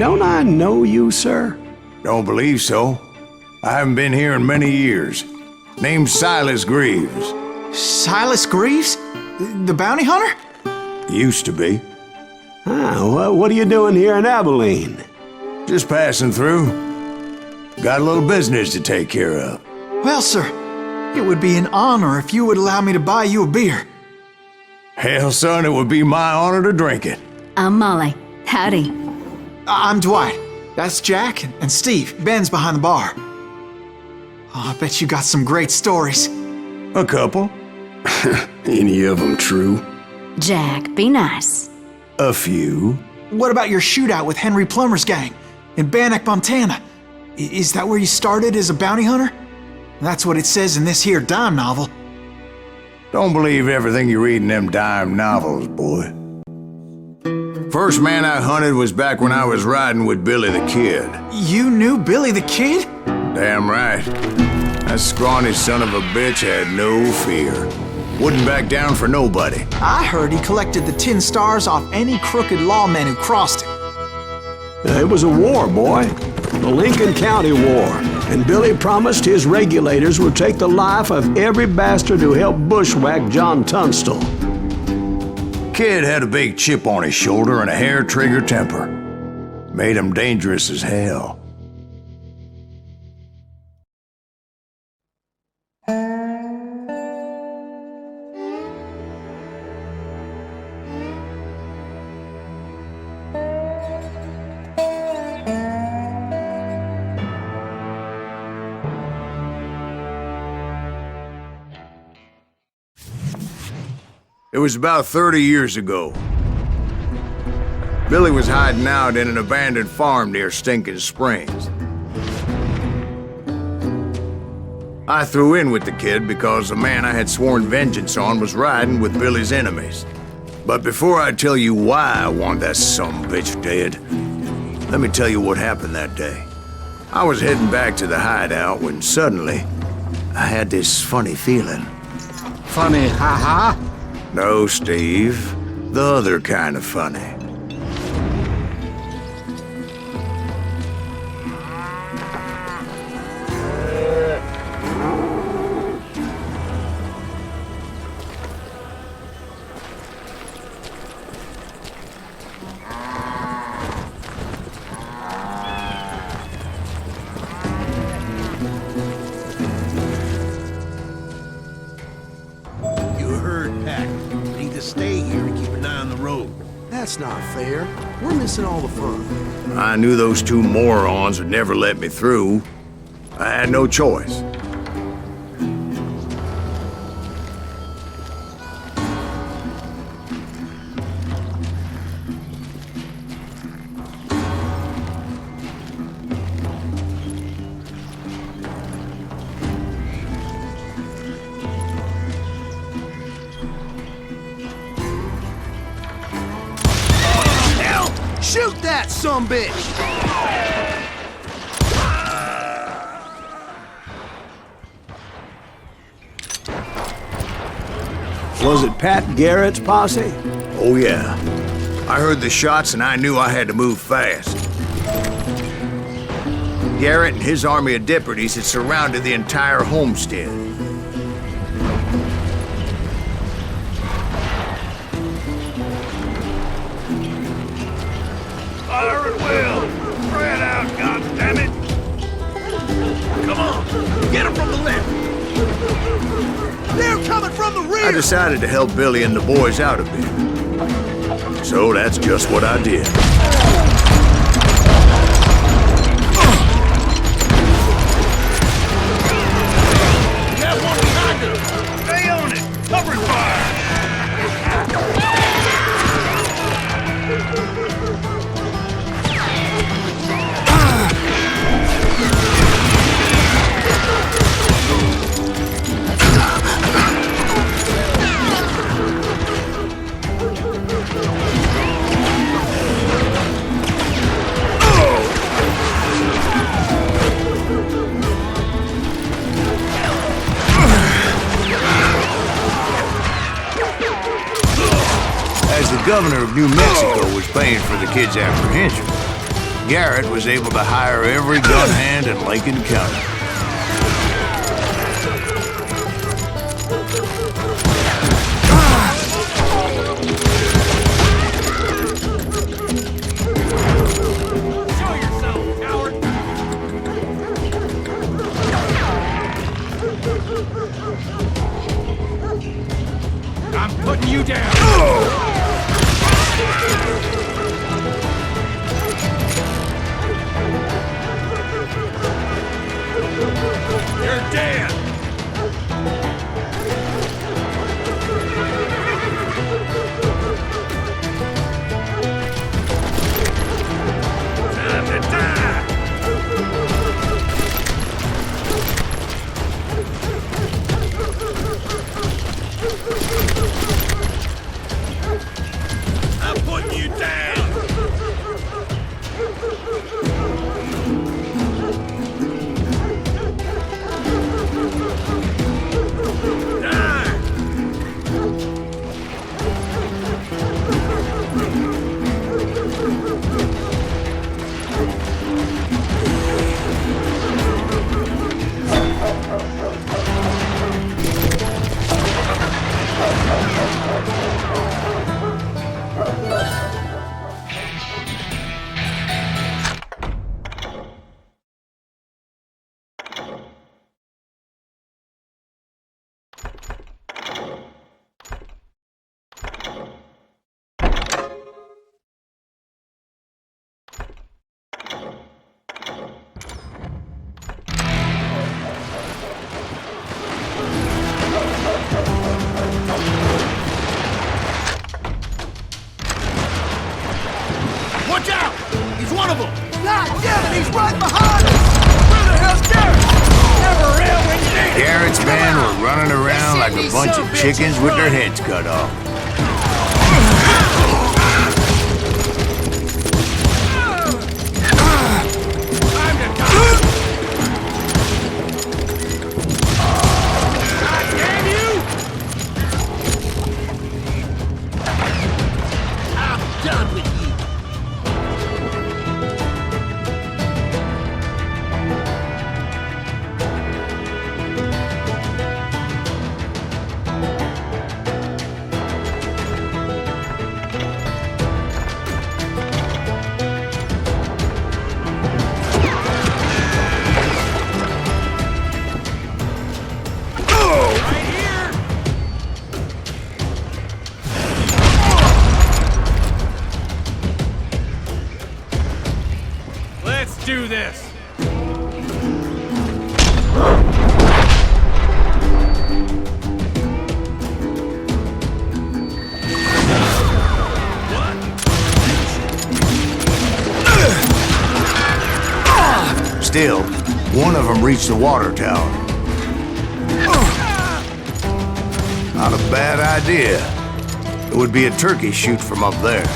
don't I know you, sir? Don't believe so. I haven't been here in many years. Name's Silas Greaves. Silas Greaves? The bounty hunter? Used to be. Well, what are you doing here in Abilene? Just passing through. Got a little business to take care of. Well, sir, it would be an honor if you would allow me to buy you a beer. Hell, son, it would be my honor to drink it. I'm Molly. Howdy. I'm Dwight. That's Jack and Steve. Ben's behind the bar. Oh, I bet you got some great stories. A couple. Any of them true? Jack, be nice. A few. What about your shootout with Henry Plummer's gang in Bannock, Montana? Is that where you started as a bounty hunter? That's what it says in this here dime novel. Don't believe everything you read in them dime novels, boy. First man I hunted was back when I was riding with Billy the Kid. You knew Billy the Kid? Damn right. That scrawny son of a bitch had no fear. Wouldn't back down for nobody. I heard he collected the 10 stars off any crooked lawman who crossed him. It was a war, boy. The Lincoln County War. And Billy promised his regulators would take the life of every bastard who helped bushwhack John Tunstall. Kid had a big chip on his shoulder and a hair-trigger temper. Made him dangerous as hell. It was about 30 years ago. Billy was hiding out in an abandoned farm near Stinking Springs. I threw in with the kid because the man I had sworn vengeance on was riding with Billy's enemies. But before I tell you why I want that sumbitch dead, let me tell you what happened that day. I was heading back to the hideout when suddenly I had this funny feeling. Funny, ha-ha? No, Steve. The other kind of funny. Stay here and keep an eye on the road. That's not fair. We're missing all the fun. I knew those two morons would never let me through. I had no choice. Shoot that sumbitch! Was it Pat Garrett's posse? Oh yeah. I heard the shots and I knew I had to move fast. Garrett and his army of deputies had surrounded the entire homestead. Fire at will! Spread out, goddammit! Come on, get him from the left! They're coming from the rear! I decided to help Billy and the boys out a bit. So that's just what I did. We have one behind us! Stay on it! Cover fire! As the governor of New Mexico was paying for the kid's apprehension, Garrett was able to hire every gun hand in Lincoln County. Show yourself, coward! I'm putting you down! You're dead! Time to die! I'm putting you down! Watch out! He's one of them! God damn it, he's right behind us! Where the hell's Garrett? Never real when you need it! Garrett's men were running around like a bunch of chickens with their heads cut off. Time to die! God damn you! I'm done with you. Right here! Let's do this! Still, one of them reached the water tower. Not a bad idea. It would be a turkey shoot from up there.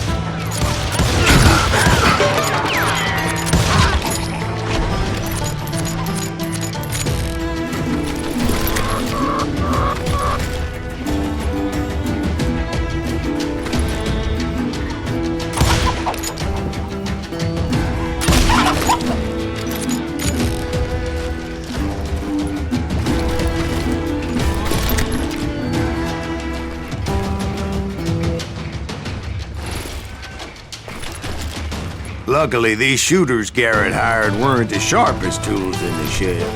Luckily, these shooters Garrett hired weren't the sharpest tools in the shed.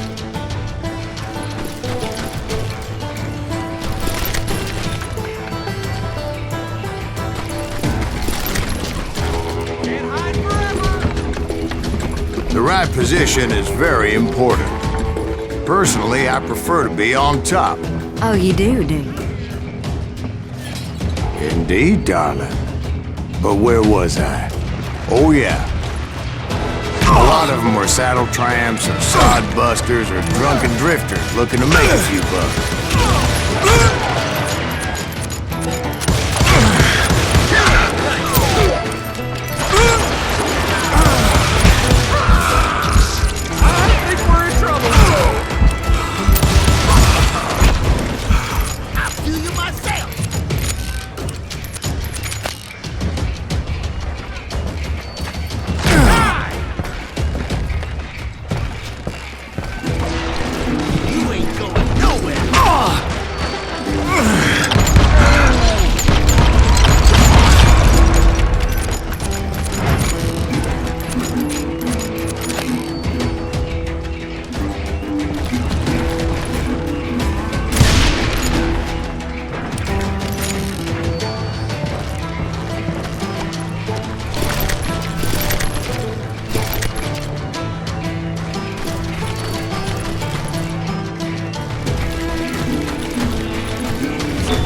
Can't hide forever! The right position is very important. Personally, I prefer to be on top. Oh, you do you? Indeed, darling. But where was I? Oh, yeah. A lot of them were saddle tramps or sod busters or drunken drifters looking to make a few bucks. I think we're in trouble! I'll do you myself.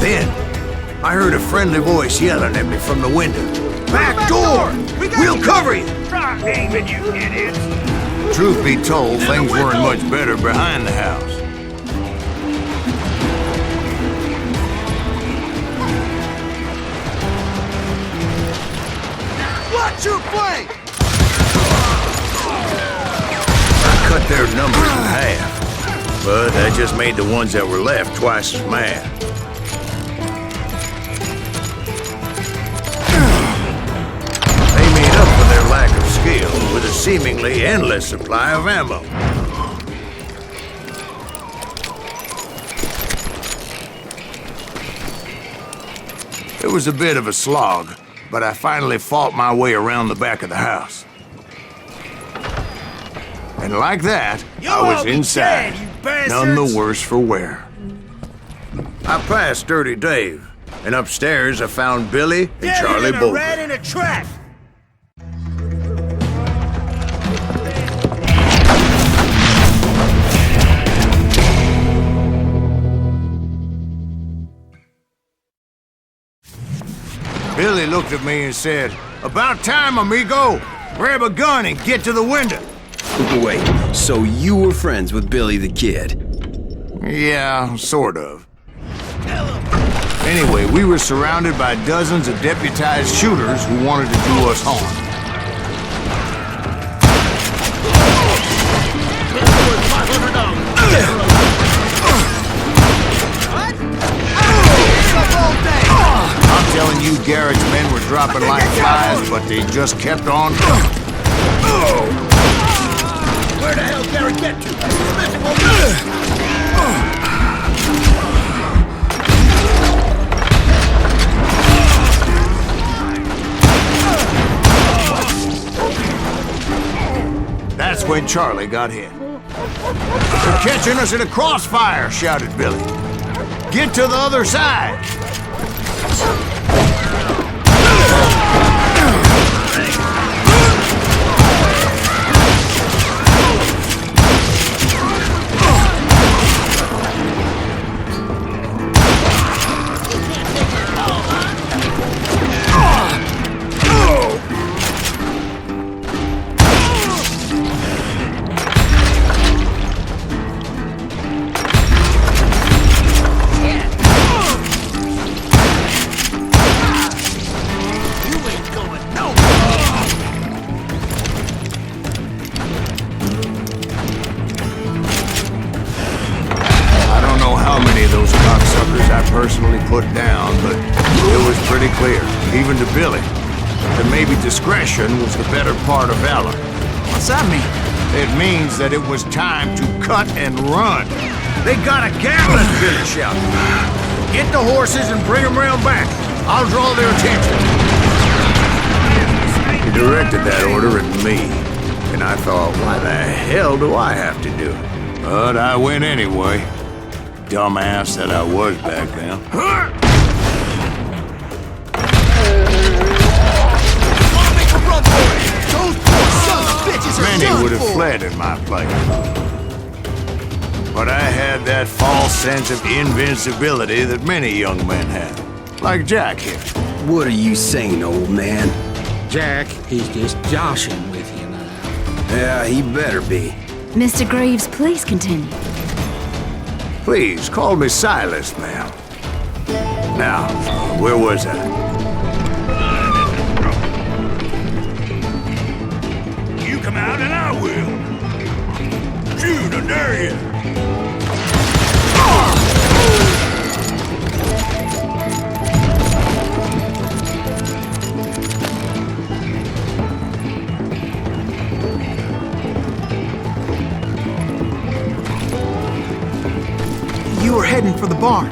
Then, I heard a friendly voice yelling at me from the window. Back door! We'll cover you! Try aiming, you idiots! Truth be told, things weren't much better behind the house. Watch your flank! I cut their numbers in half, but that just made the ones that were left twice as mad. They made up for their lack of skill with a seemingly endless supply of ammo. It was a bit of a slog, but I finally fought my way around the back of the house. And like that, I was inside, none the worse for wear. I passed Dirty Dave, and upstairs I found Billy and Charlie Bolton. Rat in a trap! Billy looked at me and said, "About time, amigo! Grab a gun and get to the window." Wait, so you were friends with Billy the Kid? Yeah, sort of. Anyway, we were surrounded by dozens of deputized shooters who wanted to do us harm. I'm telling you, Garrett's men were dropping like flies, but they just kept on. Where the hell Garrett get to? That's when Charlie got hit. "They're catching us in a crossfire," shouted Billy. "Get to the other side!" Personally put down, but it was pretty clear, even to Billy, that maybe discretion was the better part of valor. What's that mean? It means that it was time to cut and run. "They got a gatling!" Billy shouted. "Get the horses and bring them round back. I'll draw their attention." He directed that order at me, and I thought, why the hell do I have to do it? But I went anyway. Dumbass that I was back then. Many would have fled in my place. But I had that false sense of invincibility that many young men have. Like Jack here. What are you saying, old man? Jack, he's just joshing with you now. Yeah, he better be. Mr. Greaves, please continue. Please, call me Silas, ma'am. Now, where was I? You come out and I will. Shoot, I dare you. You were heading for the barn.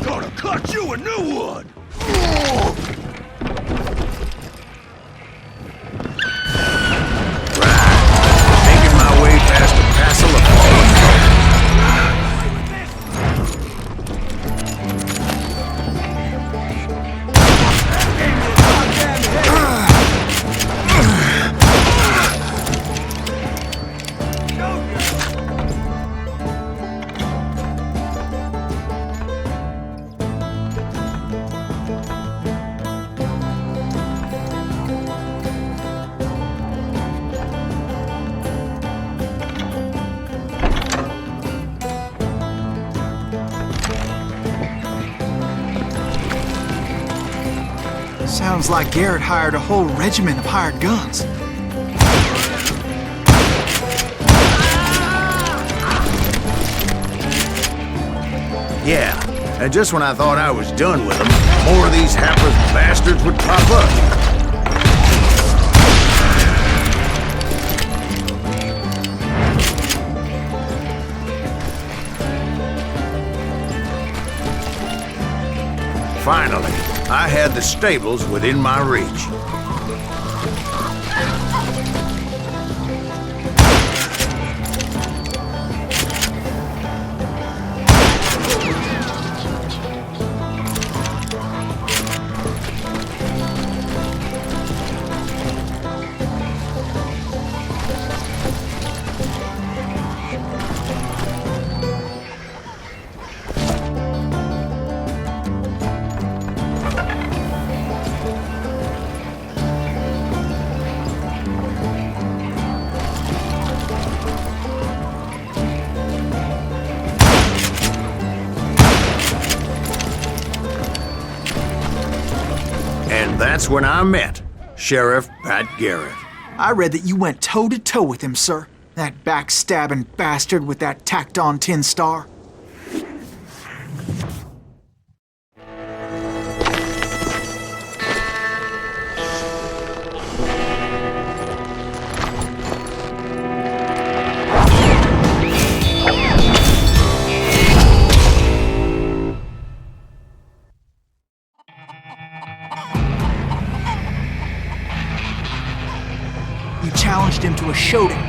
Gonna cut you a new one. Making my way past a passel of fallen Sounds like Garrett hired a whole regiment of hired guns. Yeah, and just when I thought I was done with them, more of these hapless bastards would pop up. Finally, I had the stables within my reach. And that's when I met Sheriff Pat Garrett. I read that you went toe-to-toe with him, sir. That backstabbing bastard with that tacked-on tin star. You challenged him to a showdown.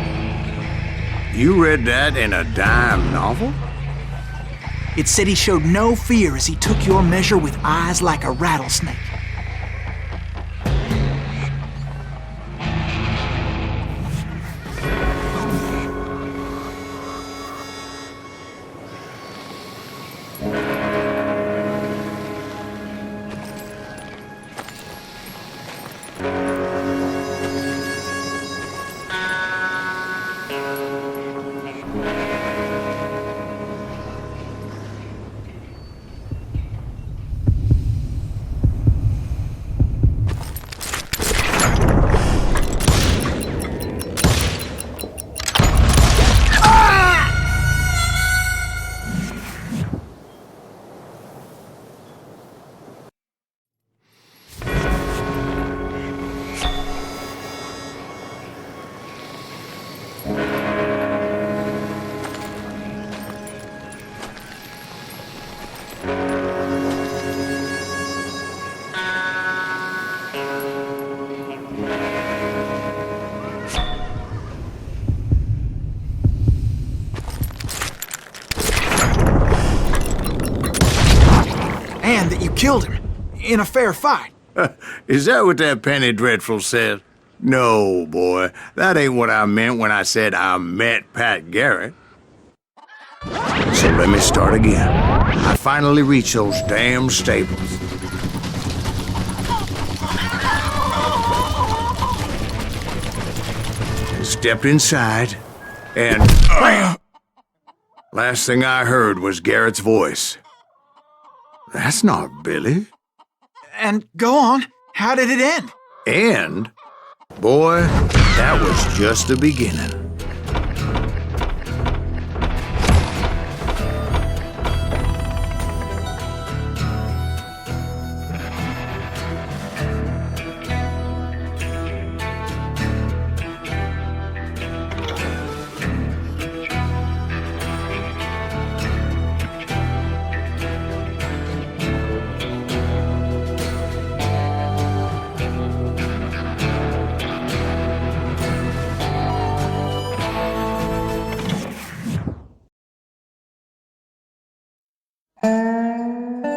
You read that in a dime novel? It said he showed no fear as he took your measure with eyes like a rattlesnake. And that you killed him in a fair fight. Is that what that Penny Dreadful said? No, boy. That ain't what I meant when I said I met Pat Garrett. So let me start again. I finally reached those damn stables. Stepped inside, and bam! Last thing I heard was Garrett's voice. That's not Billy. And go on, how did it end? And, boy, that was just the beginning.